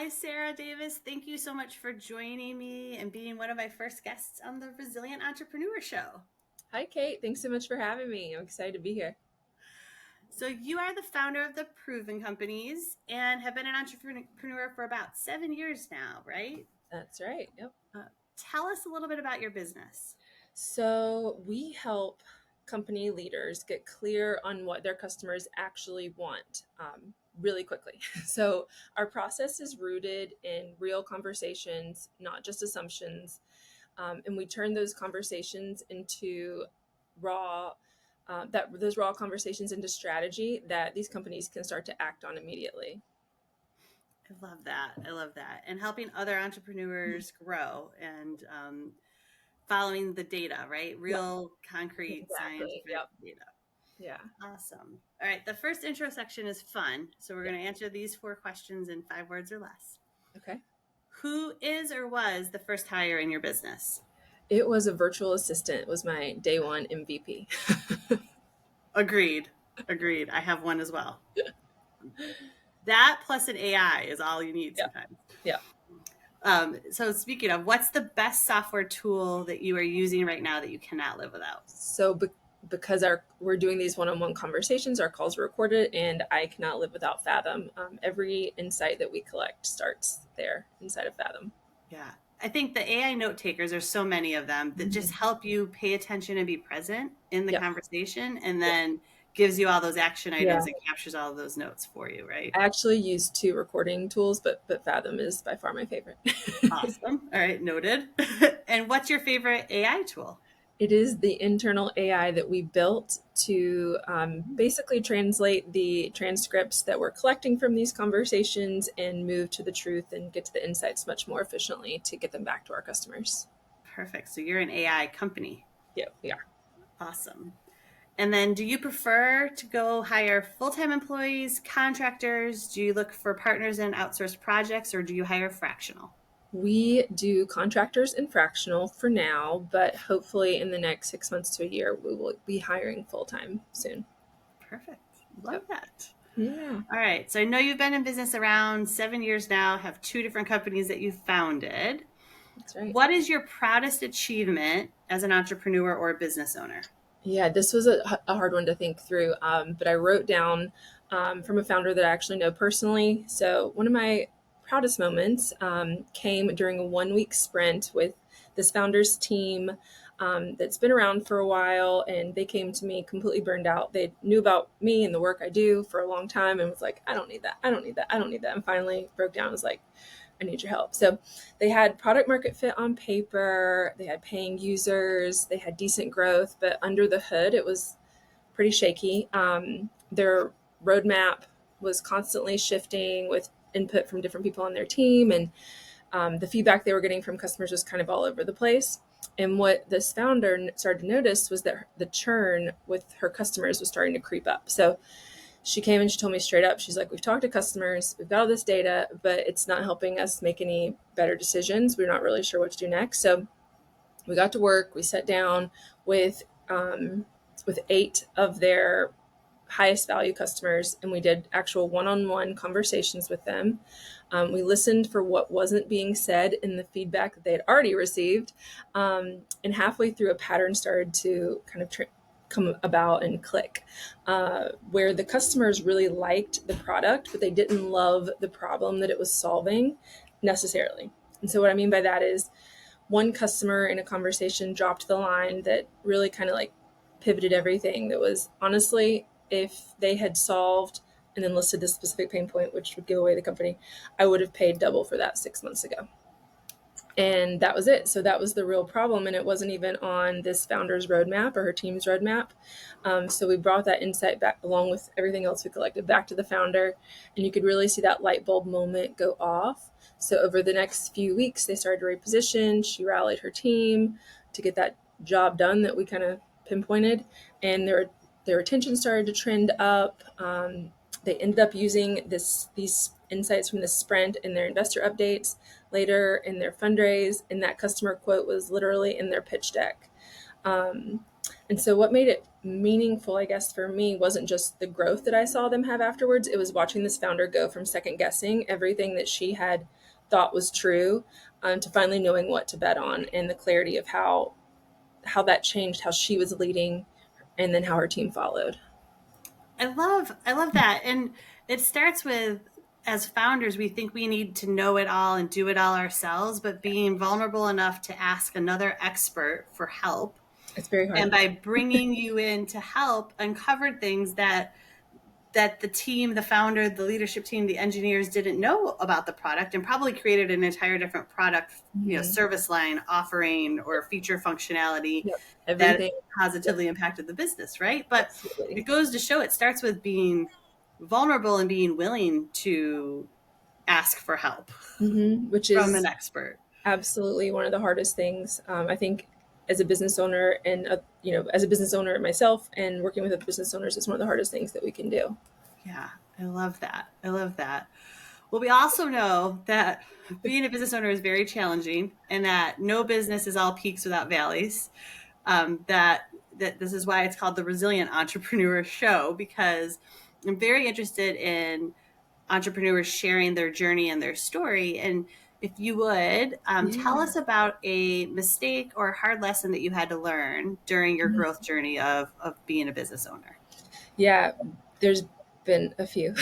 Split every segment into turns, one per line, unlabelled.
Hi, Sarah Davis. Thank you so much for joining me and being one of my first guests on the Resilient Entrepreneur Show.
Hi, Kate. Thanks so much for having me. I'm excited to be here.
So, you are the founder of the Proven Companies and have been an entrepreneur for about 7 years now, right?
That's right. Yep.
Uh, Tell us a little bit about your business.
So we help company leaders get clear on what their customers actually want really quickly. So our process is rooted in real conversations, not just assumptions. And we turn those conversations into raw, those raw conversations into strategy that these companies can start to act on immediately.
I love that. I love that. And helping other entrepreneurs grow and following the data, right?
Yep.
Real, concrete,
Exactly.
scientific
Yep.
data.
Yeah.
Awesome. All right. The first intro section is fun. So we're
Yeah.
going to answer these 4 questions in 5 words or less.
Okay.
Who is or was the first hire in your business?
It was a virtual assistant. It was my day one MVP.
Agreed. Agreed. I have one as well. That plus an AI is all you need
Yeah.
sometimes.
Yeah.
So speaking of, what's the best software tool that you are using right now that you cannot live without?
Because we're doing these one-on-one conversations, our calls are recorded, and I cannot live without Fathom. Every insight that we collect starts there inside of Fathom.
Yeah. I think the AI note takers, there's so many of them that just help you pay attention and be present in the
Yep.
conversation and
Yep.
then gives you all those action
Yeah.
items and captures all of those notes for you, right?
I actually use two recording tools, but Fathom is by far my favorite.
Awesome. All right, noted. And what's your favorite AI tool?
It is the internal AI that we built to basically translate the transcripts that we're collecting from these conversations and move to the truth and get to the insights much more efficiently to get them back to our customers.
Perfect. So you're an AI company.
Yeah, we are.
Awesome. And then do you prefer to go hire full-time employees, contractors? Do you look for partners in outsourced projects or do you hire fractional?
We do contractors and fractional for now, but hopefully in the next 6 months to a year, we will be hiring full time soon.
Perfect. Love
Yep.
that.
Yeah,
All right. So I know you've been in business around 7 years now, have 2 different companies that you've founded.
that's right.
What is your proudest achievement as an entrepreneur or a business owner?
Yeah, this was a hard one to think through, but I wrote down from a founder that I actually know personally. So, one of my proudest moments came during a 1 week sprint with this founder's team that's been around for a while. And they came to me completely burned out. They knew about me and the work I do for a long time and was like, I don't need that. I don't need that. I don't need that. And finally broke down and was like, I need your help. So they had product market fit on paper, they had paying users, they had decent growth, but under the hood, it was pretty shaky. Their roadmap was constantly shifting with input from different people on their team, and the feedback they were getting from customers was kind of all over the place. And what this founder started to notice was that the churn with her customers was starting to creep up. So she came and she told me straight up, she's like, we've talked to customers, we've got all this data, but it's not helping us make any better decisions. We're not really sure what to do next. So we got to work. We sat down with um, with 8 of their highest value customers, and we did actual one-on-one conversations with them. We listened for what wasn't being said in the feedback that they had already received, and halfway through, a pattern started to kind of come about and click, where the customers really liked the product, but they didn't love the problem that it was solving necessarily. And so, what I mean by that is one customer in a conversation dropped the line that really kind of like pivoted everything. That was honestly, if they had solved and then listed this specific pain point, which would give away the company, I would have paid double for that 6 months ago. And that was it. So that was the real problem. And it wasn't even on this founder's roadmap or her team's roadmap. So we brought that insight back along with everything else we collected back to the founder. And you could really see that light bulb moment go off. So over the next few weeks, they started to reposition. She rallied her team to get that job done that we kind of pinpointed. And their retention started to trend up. They ended up using these insights from the sprint in their investor updates later in their fundraise, and that customer quote was literally in their pitch deck. And so what made it meaningful, I guess, for me wasn't just the growth that I saw them have afterwards. It was watching this founder go from second guessing everything that she had thought was true, to finally knowing what to bet on, and the clarity of how that changed how she was leading, and then how her team followed.
I love that. And it starts with, as founders, we think we need to know it all and do it all ourselves, but being vulnerable enough to ask another expert for help,
It's very
and
hard.
by bringing you in to help, uncovered things that the team, the founder, the leadership team, the engineers didn't know about the product, and probably created an entire different product,
Hmm.
service line offering or feature functionality
Yep.
that
Everything. Yep.
positively impacted the business, right? But it
Absolutely.
goes to show, it starts with being vulnerable and being willing to ask for help
Which
from an
is
expert.
absolutely one of the hardest things. I think as a business owner, and as a business owner myself and working with other business owners, it's one of the hardest things that we can do.
Yeah, I love that. I love that. Well, we also know that being a business owner is very challenging, and that no business is all peaks without valleys. That this is why it's called the Resilient Entrepreneur Show, because I'm very interested in entrepreneurs sharing their journey and their story. And if you would, tell
Yeah.
us about a mistake or a hard lesson that you had to learn during your growth journey of being a business owner.
Yeah, there's been a few.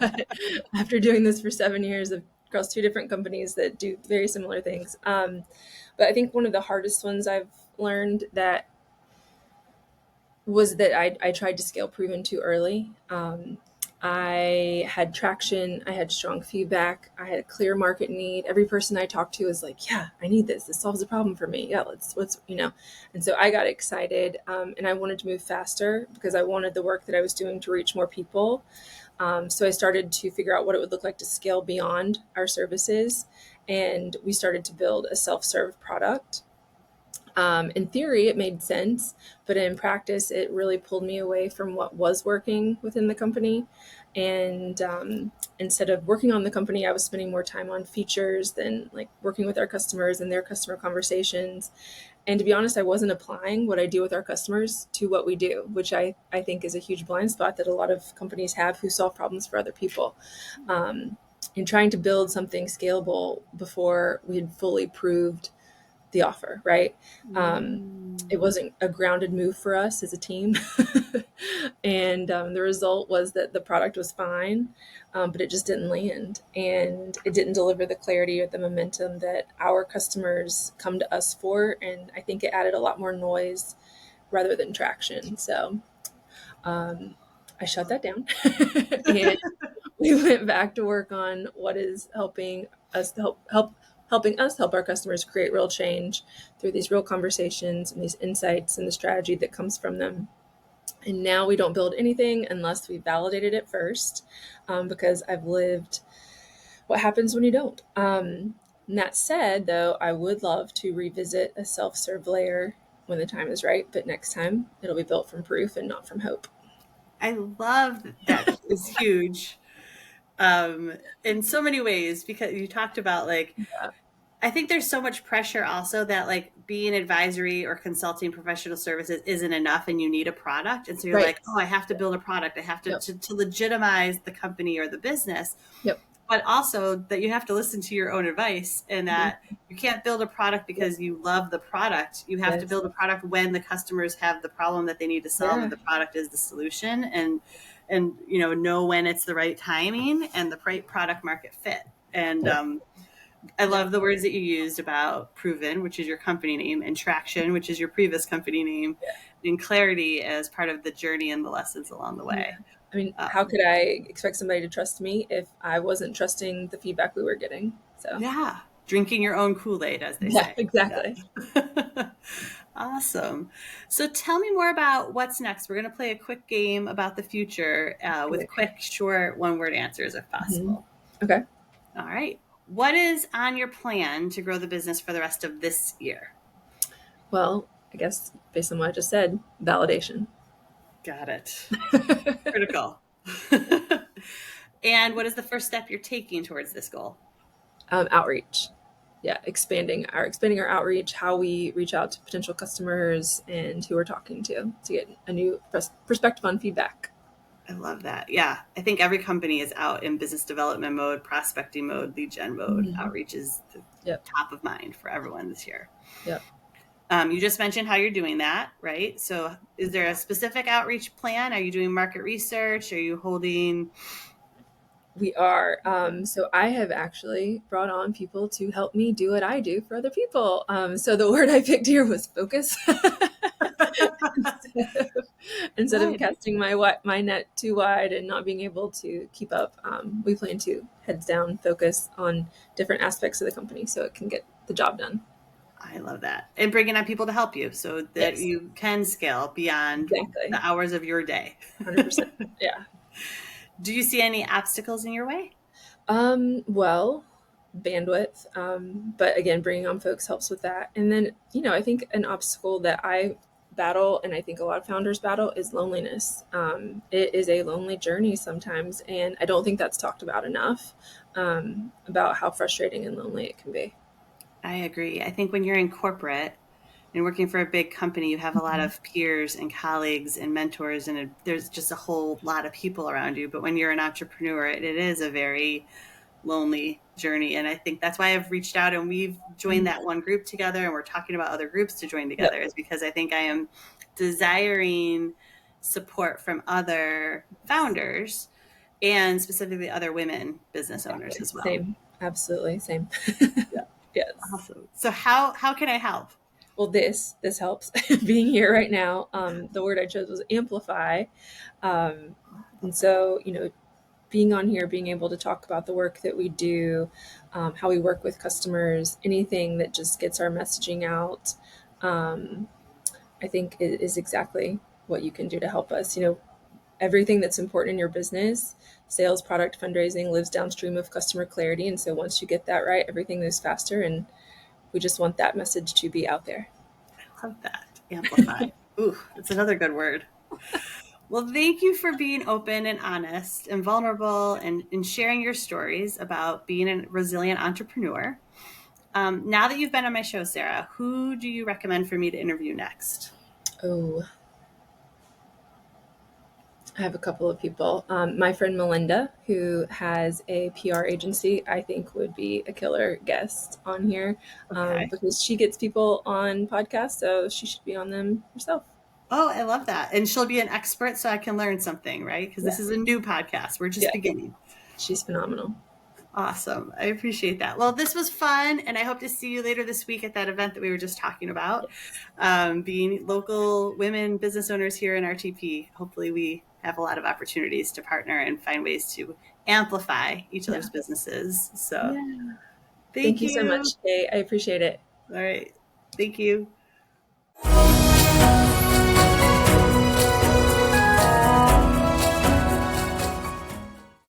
But after doing this for 7 years across two different companies that do very similar things, but I think one of the hardest ones I've learned that was that I tried to scale proven too early. I had traction, I had strong feedback, I had a clear market need. Every person I talked to was like, "Yeah, I need this. This solves a problem for me. Yeah, let's." And so I got excited, and I wanted to move faster because I wanted the work that I was doing to reach more people. So I started to figure out what it would look like to scale beyond our services, and we started to build a self-serve product. In theory, it made sense, but in practice, it really pulled me away from what was working within the company. And instead of working on the company, I was spending more time on features than like working with our customers and their customer conversations. And to be honest, I wasn't applying what I do with our customers to what we do, which I think is a huge blind spot that a lot of companies have who solve problems for other people. In trying to build something scalable before we had fully proved the offer, right? It
Mm.
wasn't a grounded move for us as a team. And the result was that the product was fine, but it just didn't land. And it didn't deliver the clarity or the momentum that our customers come to us for. And I think it added a lot more noise rather than traction. So um, I shut that down. And we went back to work on what is helping us to helping us help our customers create real change through these real conversations and these insights and the strategy that comes from them. And now we don't build anything unless we validated it first, because I've lived what happens when you don't. And that said, though, I would love to revisit a self-serve layer when the time is right, but next time it'll be built from proof and not from hope.
I love that is huge, in so many ways, because you talked about, like,
Yeah.
I think there's so much pressure also that, like, being advisory or consulting professional services isn't enough and you need a product. And so you're
Right.
like, oh, I have to build a product. I have to,
Yep.
to legitimize the company or the business.
Yep.
But also that you have to listen to your own advice, and that
Mhm.
you can't build a product
Yep.
because you love the product. You have to
Yes.
build a product when the customers have the problem that they need to solve,
Yeah.
and the product is the solution. And know when it's the right timing and the right product market fit. And
Yep.
I
Yep.
love the words that you used about proven, which is your company name, and traction, which is your previous company name, and clarity as part of the journey and the lessons along the
Yeah.
way.
I mean, how
Um,
could I expect somebody to trust me if I wasn't trusting the feedback we were getting? So,
yeah, drinking your own Kool-Aid, as they
yeah,
say.
exactly.
Yeah. Awesome. So tell me more about what's next. We're going to play a quick game about the future, with
Okay.
quick, short, one-word answers if
Mhm.
possible.
Okay.
All right. What is on your plan to grow the business for the rest of this year?
Well, I guess based on what I just said, validation.
Got it. Critical. And what is the first step you're taking towards this goal?
Outreach. yeah, expanding our outreach, how we reach out to potential customers and who we're talking to get a new perspective on feedback.
I love that. Yeah. I think every company is out in business development mode, prospecting mode, lead gen mode.
Hmm.
Outreach is the
Yep.
top of mind for everyone this year.
Yep.
You just mentioned how you're doing that, right? So, is there a specific outreach plan? Are you doing market research? Are you holding?
We are. So I have actually brought on people to help me do what I do for other people. So the word I picked here was focus. Instead of
Good.
casting my net too wide and not being able to keep up, we plan to heads down focus on different aspects of the company so it can get the job done.
I love that. And bringing on people to help you so that
Yes,
you can scale beyond
exactly.
the hours of your day.
100%. Yeah.
Do you see any obstacles in your way?
Well, bandwidth. But again, bringing on folks helps with that. And then, I think an obstacle that I battle, and I think a lot of founders battle, is loneliness. It is a lonely journey sometimes, and I don't think that's talked about enough, about how frustrating and lonely it can be.
I agree. I think when you're in corporate and working for a big company, you have a lot
Mhm.
of peers and colleagues and mentors, and there's just a whole lot of people around you. But when you're an entrepreneur, it is a very lonely journey. And I think that's why I've reached out and we've joined
Mhm.
that one group together and we're talking about other groups to join
Yep.
together, is because I think I am desiring support from other founders and specifically other women business owners
Exactly.
as well.
Same. Absolutely. Same.
Yeah.
Yes.
Awesome. So how can I help?
Well, this helps. Being here right now, the word I chose was amplify. And so, being on here, being able to talk about the work that we do, how we work with customers, anything that just gets our messaging out, um, I think is exactly what you can do to help us. Everything that's important in your business, sales, product, fundraising, lives downstream of customer clarity. And so once you get that right, everything moves faster. And we just want that message to be out there.
I love that. Amplify. Ooh, that's another good word. Well, thank you for being open and honest and vulnerable and sharing your stories about being a resilient entrepreneur. Now that you've been on my show, Sarah, who do you recommend for me to interview next?
Oh, I have a couple of people. My friend Melinda, who has a PR agency, I think would be a killer guest on here,
Okay.
because she gets people on podcasts, so she should be on them herself.
Oh, I love that. And she'll be an expert so I can learn something, right? Because this is a
Yes.
new podcast. We're just
Yeah,
beginning.
she's phenomenal.
Awesome. I appreciate that. Well, this was fun, and I hope to see you later this week at that event that we were just talking about.
Yes.
Being local women business owners here in RTP, hopefully, we have a lot of opportunities to partner and find ways to amplify each other's
Yeah.
businesses. So,
Yeah. Thank
thank
you so
you.
much, Kay. I appreciate it.
All right. Thank you.